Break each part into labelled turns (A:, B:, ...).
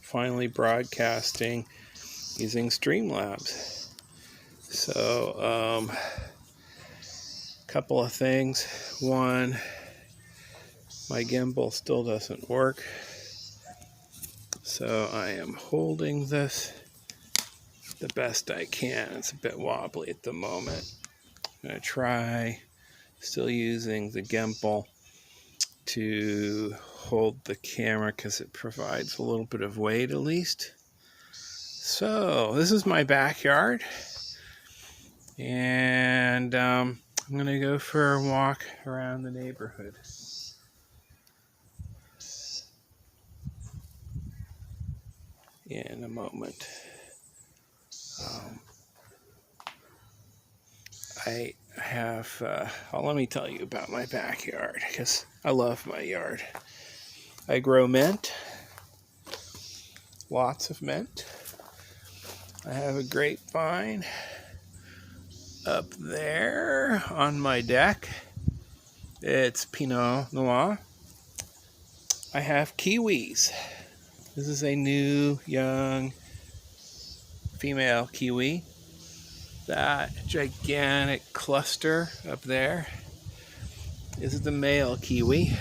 A: finally broadcasting using Streamlabs. So, couple of things. One, my gimbal still doesn't work. So I am holding this the best I can. It's a bit wobbly at the moment. I'm going to try still using the gimbal to hold the camera because it provides a little bit of weight at least. So this is my backyard, and I'm going to go for a walk around the neighborhood. In a moment. I have, let me tell you about my backyard because I love my yard. I grow mint, lots of mint. I have a grapevine up there on my deck. It's Pinot Noir. I have kiwis. This is a new, young, female kiwi. That gigantic cluster up there is the male kiwi.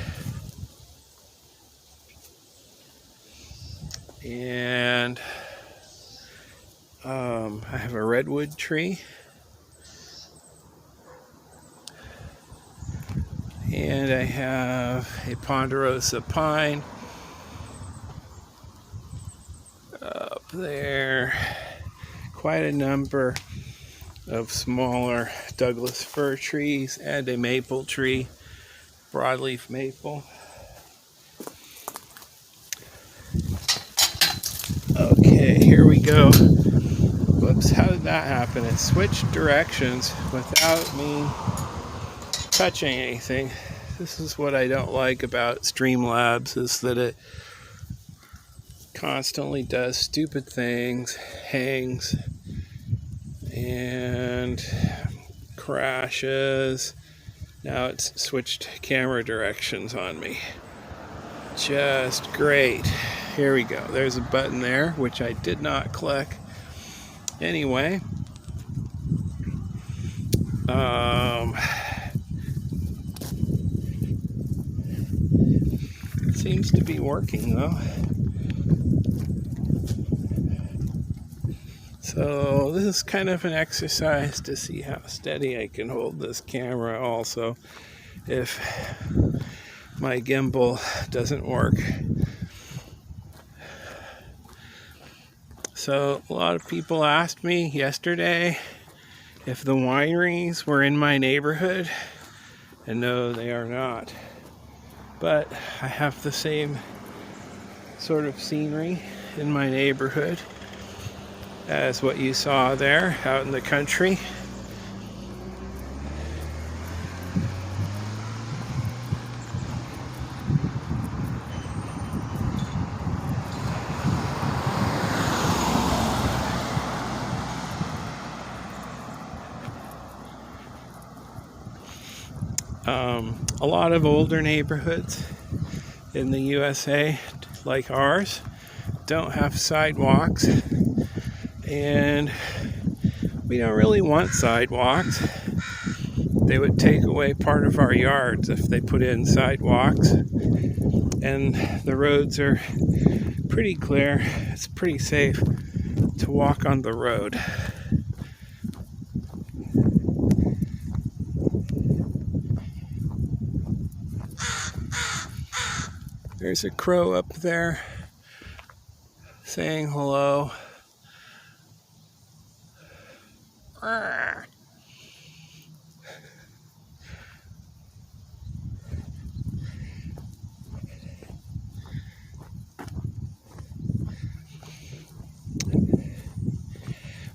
A: And I have a redwood tree. And I have a ponderosa pine up there. Quite a number of smaller Douglas fir trees and a maple tree, broadleaf maple. Okay, here we go. Whoops, how did that happen? It switched directions without me touching anything. This is what I don't like about Streamlabs, is that it constantly does stupid things, hangs, and crashes. Now it's switched camera directions on me. Just great. Here we go. There's a button there, which I did not click. Anyway, it seems to be working though. So this is kind of an exercise to see how steady I can hold this camera also if my gimbal doesn't work. So a lot of people asked me yesterday if the wineries were in my neighborhood, and no, they are not. But I have the same sort of scenery in my neighborhood as what you saw there out in the country. A lot of older neighborhoods in the USA, like ours, don't have sidewalks, and we don't really want sidewalks. They would take away part of our yards if they put in sidewalks, and the roads are pretty clear. It's pretty safe to walk on the road. There's a crow up there saying hello.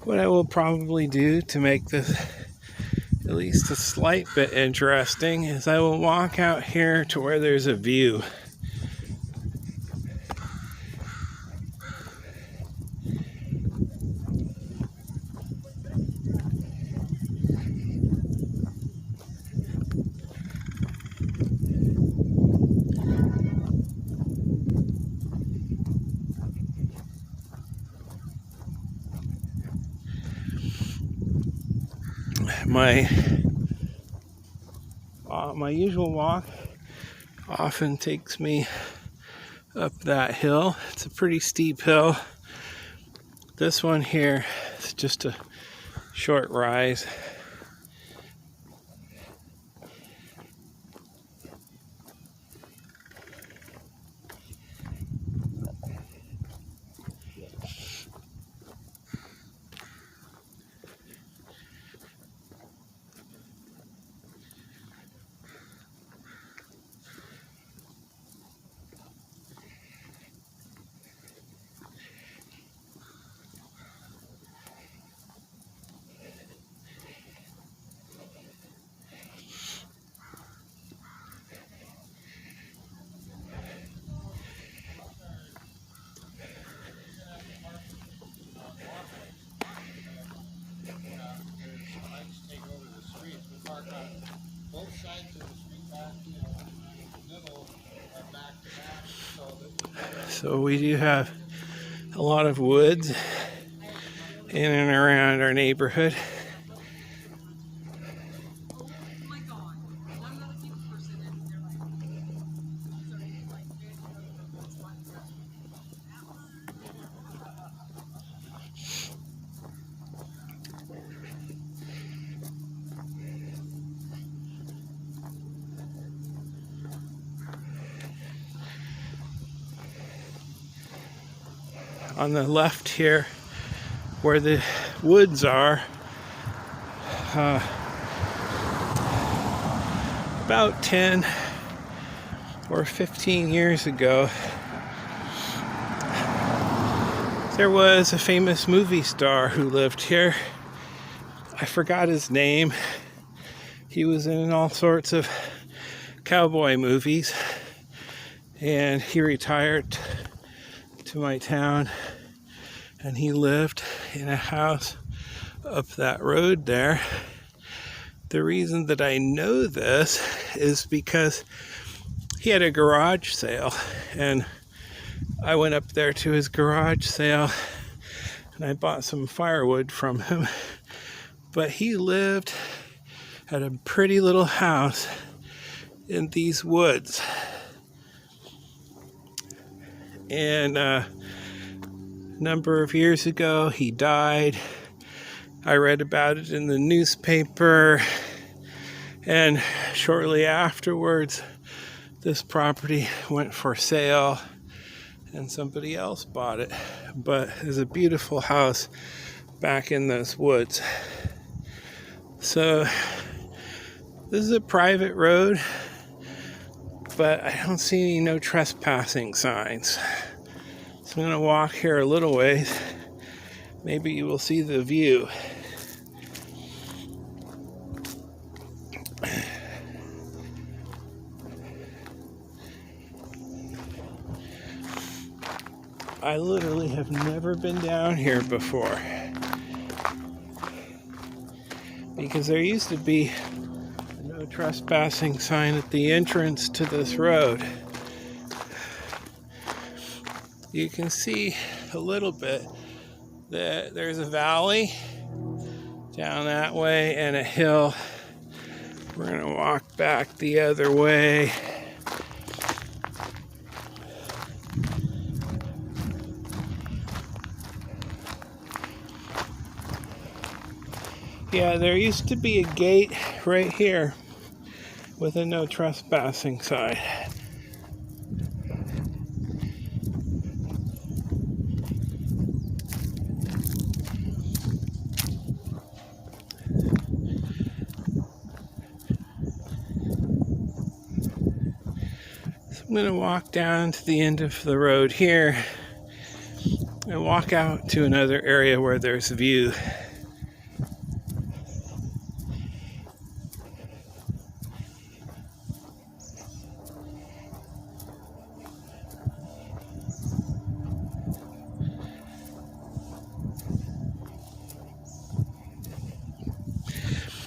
A: What I will probably do to make this at least a slight bit interesting is I will walk out here to where there's a view. my usual walk often takes me up that hill. It's a pretty steep hill. This one here is just a short rise. So we do have a lot of woods in and around our neighborhood. On the left here, where the woods are, about 10 or 15 years ago, there was a famous movie star who lived here. I forgot his name. He was in all sorts of cowboy movies, and he retired to my town, and he lived in a house up that road there. The reason that I know this is because he had a garage sale, and I went up there to his garage sale and I bought some firewood from him. But he lived at a pretty little house in these woods. And a number of years ago, he died. I read about it in the newspaper, and shortly afterwards, this property went for sale, and somebody else bought it. But it's a beautiful house back in those woods. So this is a private road, but I don't see any no trespassing signs. So I'm going to walk here a little ways. Maybe you will see the view. I literally have never been down here before, because there used to be a no trespassing sign at the entrance to this road. You can see a little bit that there's a valley down that way and a hill. We're going to walk back the other way. Yeah, there used to be a gate right here with a no trespassing sign. So I'm going to walk down to the end of the road here and walk out to another area where there's a view.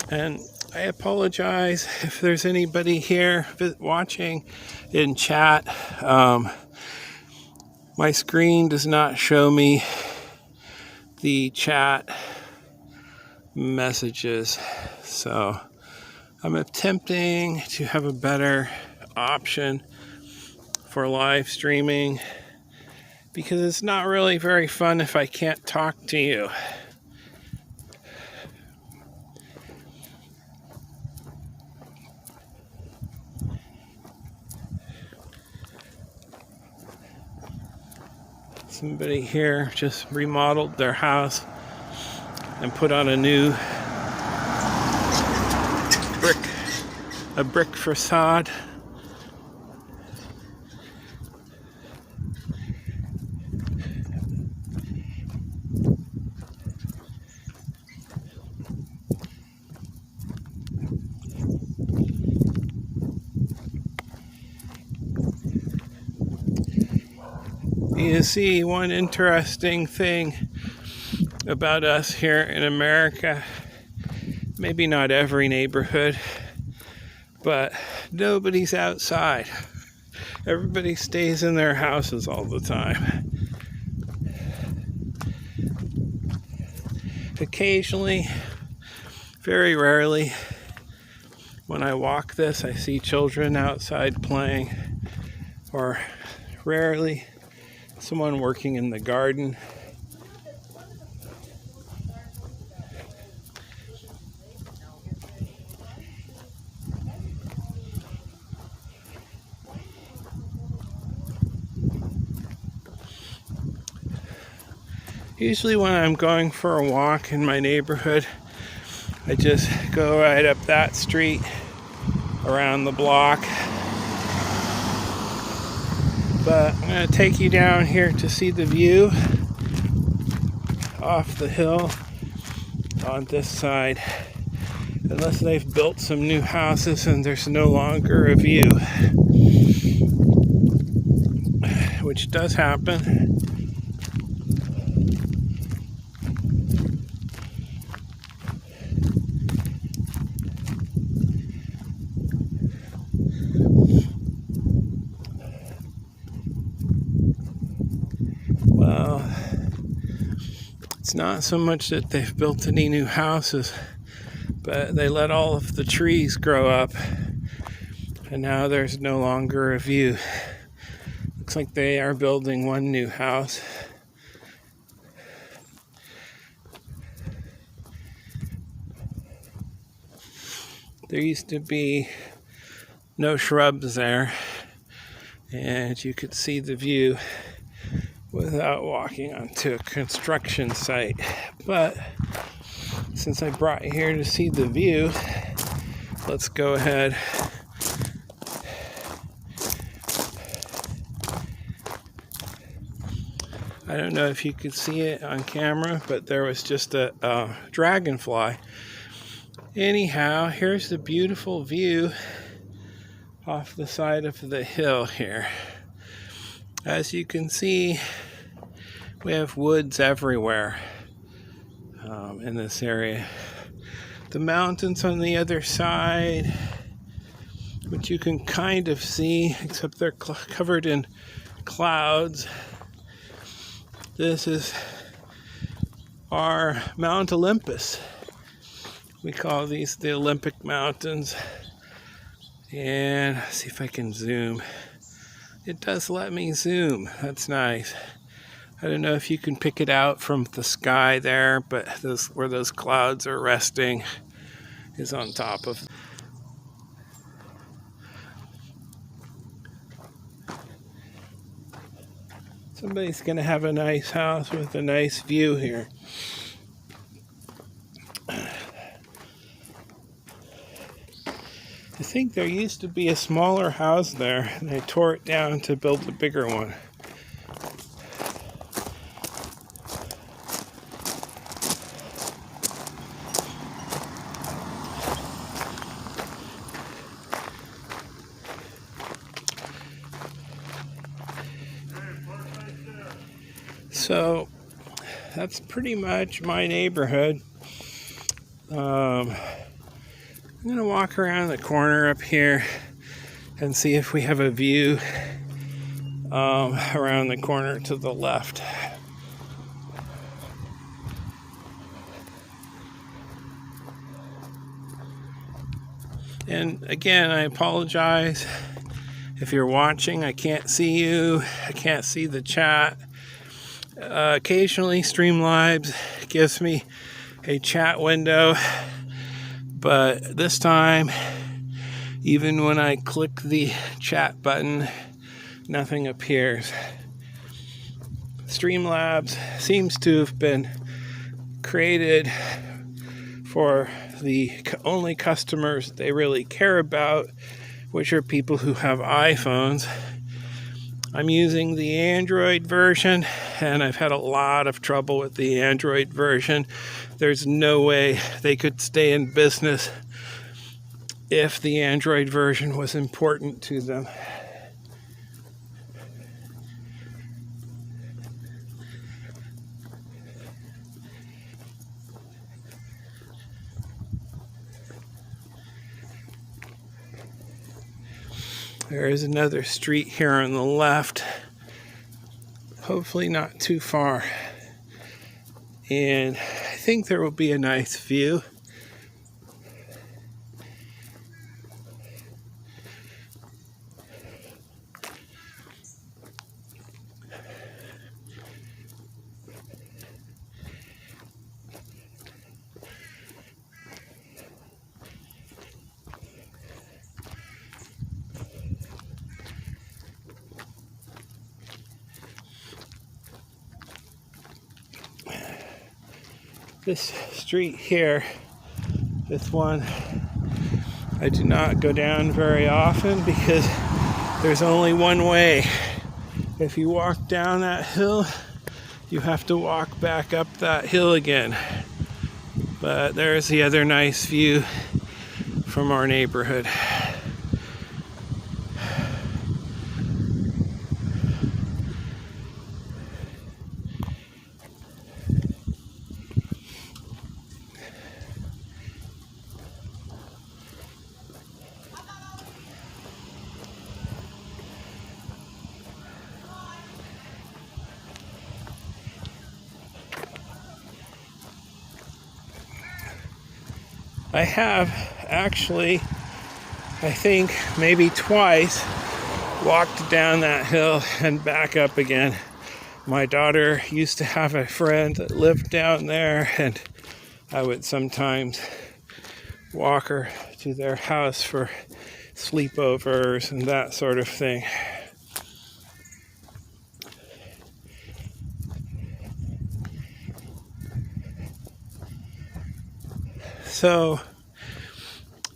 A: And I apologize if there's anybody here watching in chat. My screen does not show me the chat messages. So I'm attempting to have a better option for live streaming because it's not really very fun if I can't talk to you. Somebody here just remodeled their house and put on a new brick facade. You see, one interesting thing about us here in America, maybe not every neighborhood, but nobody's outside. Everybody stays in their houses all the time. Occasionally, very rarely, when I walk this, I see children outside playing, or rarely someone working in the garden. Usually when I'm going for a walk in my neighborhood, I just go right up that street, around the block. But I'm going to take you down here to see the view off the hill on this side. Unless they've built some new houses and there's no longer a view, which does happen. Well, it's not so much that they've built any new houses, but they let all of the trees grow up, and now there's no longer a view. Looks like they are building one new house. There used to be no shrubs there, and you could see the view without walking onto a construction site. But since I brought you here to see the view, let's go ahead. I don't know if you could see it on camera, but there was just a dragonfly. Anyhow, here's the beautiful view off the side of the hill here. As you can see, we have woods everywhere in this area. The mountains on the other side, which you can kind of see, except they're covered in clouds. This is our Mount Olympus. We call these the Olympic Mountains. And see if I can zoom. It does let me zoom. That's nice. I don't know if you can pick it out from the sky there, but where those clouds are resting is on top of. Somebody's going to have a nice house with a nice view here. I think there used to be a smaller house there, and they tore it down to build a bigger one. So that's pretty much my neighborhood. I'm going to walk around the corner up here and see if we have a view around the corner to the left. And again, I apologize if you're watching. I can't see you. I can't see the chat. Occasionally, Streamlabs gives me a chat window, but this time, even when I click the chat button, nothing appears. Streamlabs seems to have been created for the only customers they really care about, which are people who have iPhones. I'm using the Android version, and I've had a lot of trouble with the Android version. There's no way they could stay in business if the Android version was important to them. There is another street here on the left, hopefully not too far, and I think there will be a nice view. This street here, this one, I do not go down very often because there's only one way. If you walk down that hill, you have to walk back up that hill again. But there's the other nice view from our neighborhood. I have actually, I think maybe twice, walked down that hill and back up again. My daughter used to have a friend that lived down there, and I would sometimes walk her to their house for sleepovers and that sort of thing. So,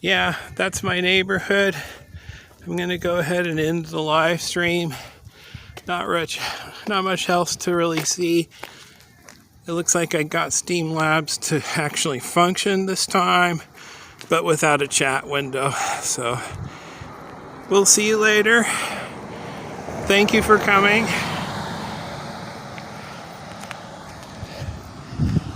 A: yeah, that's my neighborhood. I'm going to go ahead and end the live stream. Not much else to really see. It looks like I got Streamlabs to actually function this time, but without a chat window. So, we'll see you later. Thank you for coming.